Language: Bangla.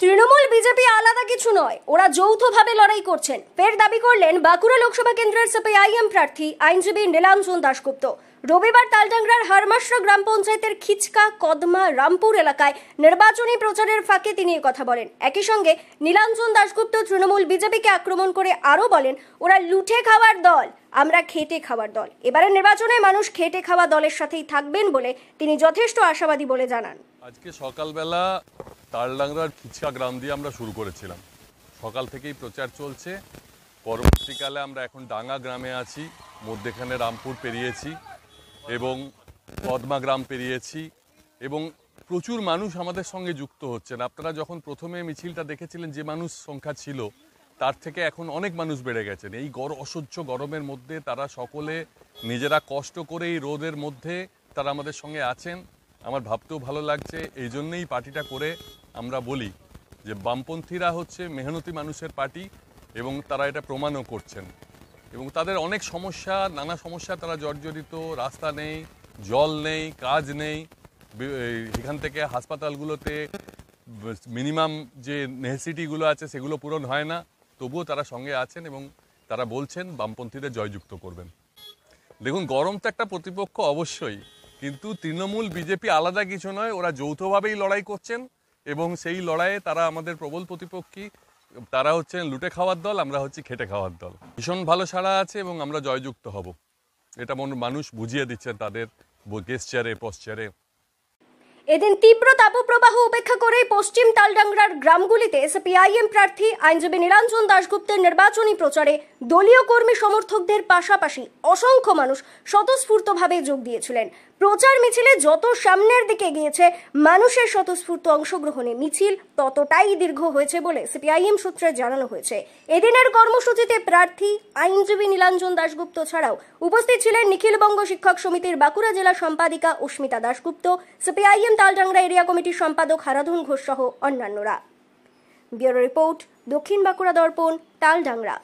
তৃণমূল বিজেপি আলাদা কিছু নয়, ওরা যৌথভাবে লড়াই করছেন। ফের দাবি করলেন বাঁকুড়া লোকসভা কেন্দ্রের সিপিআইএম প্রার্থী আইনজীবী নীলাঞ্জন দাশগুপ্ত। রবিবার তালডাংরার হারমাশরা গ্রাম পঞ্চায়েতের খিচকা, কদমা, রামপুর এলাকায় নির্বাচনী প্রচারের ফাঁকে তিনি কথা বলেন। একই সঙ্গে নীলাঞ্জন দাশগুপ্ত তৃণমূল বিজেপিকে আক্রমণ করে আরও বলেন, ওরা লুটে খাওয়ার দল, আমরা খেটে খাওয়ার দল। এবারের নির্বাচনে মানুষ খেটে খাওয়া দলের সাথেই থাকবেন বলে তিনি যথেষ্ট আশাবাদী বলে জানান। আজকে সকালবেলা তালডাংরার খিচকা গ্রাম দিয়ে আমরা শুরু করেছিলাম। সকাল থেকেই প্রচার চলছে। পরবর্তীকালে আমরা এখন ডাঙ্গা গ্রামে আছি, মধ্যেখানে রামপুর পেরিয়েছি এবং কদমা গ্রাম পেরিয়েছি এবং প্রচুর মানুষ আমাদের সঙ্গে যুক্ত হচ্ছেন। আপনারা যখন প্রথমে মিছিলটা দেখেছিলেন যে মানুষ সংখ্যা ছিল, তার থেকে এখন অনেক মানুষ বেড়ে গেছেন। এই অসহ্য গরমের মধ্যে তারা সকলে নিজেরা কষ্ট করে এই রোদের মধ্যে তারা আমাদের সঙ্গে আছেন। আমার ভাবতেও ভালো লাগছে। এই জন্যেই পার্টিটা করে আমরা বলি যে বামপন্থীরা হচ্ছে মেহনতি মানুষের পার্টি এবং তারা এটা প্রমাণও করছেন। এবং তাদের অনেক সমস্যা, নানা সমস্যা তারা জর্জরিত। রাস্তা নেই, জল নেই, কাজ নেই, এখান থেকে হাসপাতালগুলোতে মিনিমাম যে নেসেসিটিগুলো আছে সেগুলো পূরণ হয় না। তবুও তারা সঙ্গে আছেন এবং তারা বলছেন বামপন্থীদের জয়যুক্ত করবেন। দেখুন, গরম তো একটা প্রতিপক্ষ অবশ্যই, কিন্তু তৃণমূল বিজেপি আলাদা কিছু নয়, ওরা যৌথভাবেই লড়াই করছেন এবং সেই লড়াইয়ে তারা আমাদের প্রবল প্রতিপক্ষী। তারা হচ্ছেন লুটে খাওয়ার দল, আমরা হচ্ছি খেটে খাওয়ার দল। ভীষণ ভালো সাড়া আছে এবং আমরা জয়যুক্ত হব, এটা মানুষ বুঝিয়ে দিচ্ছেন তাদের গেস্টারে, পশ্চারে। এদিন তীব্র তাপপ্রবাহ উপেক্ষা করে পশ্চিম তালডাংরার গ্রামগুলিতে সিপিআইএম প্রার্থী আইনজীবী নীলাঞ্জন দাশগুপ্তের নির্বাচনী প্রচারে দলীয় কর্মী সমর্থকদের পাশাপাশি অসংখ্য মানুষ স্বতঃস্ফূর্তভাবে যোগ দিয়েছিলেন। প্রচার মিছিলে যত সামনের দিকে গিয়েছে, মানুষের স্বতঃস্ফূর্ত অংশগ্রহণে মিছিল ততটাই দীর্ঘ হয়েছে বলে সিপিআইএম সূত্রে জানানো হয়েছে। এদিনের কর্মসূচিতে প্রার্থী আইনজীবী নীলাঞ্জন দাশগুপ্ত ছাড়াও উপস্থিত ছিলেন নিখিলবঙ্গ শিক্ষক সমিতির বাঁকুড়া জেলা সম্পাদিকা অস্মিতা দাশগুপ্ত, সিপিআইএম তালডাংরা এরিয়া কমিটির সম্পাদক হারাধন ঘোষ সহ অন্যান্যরা। ব্যুরো রিপোর্ট, দক্ষিণ বাঁকুড়া দর্পণ, তালডাংরা।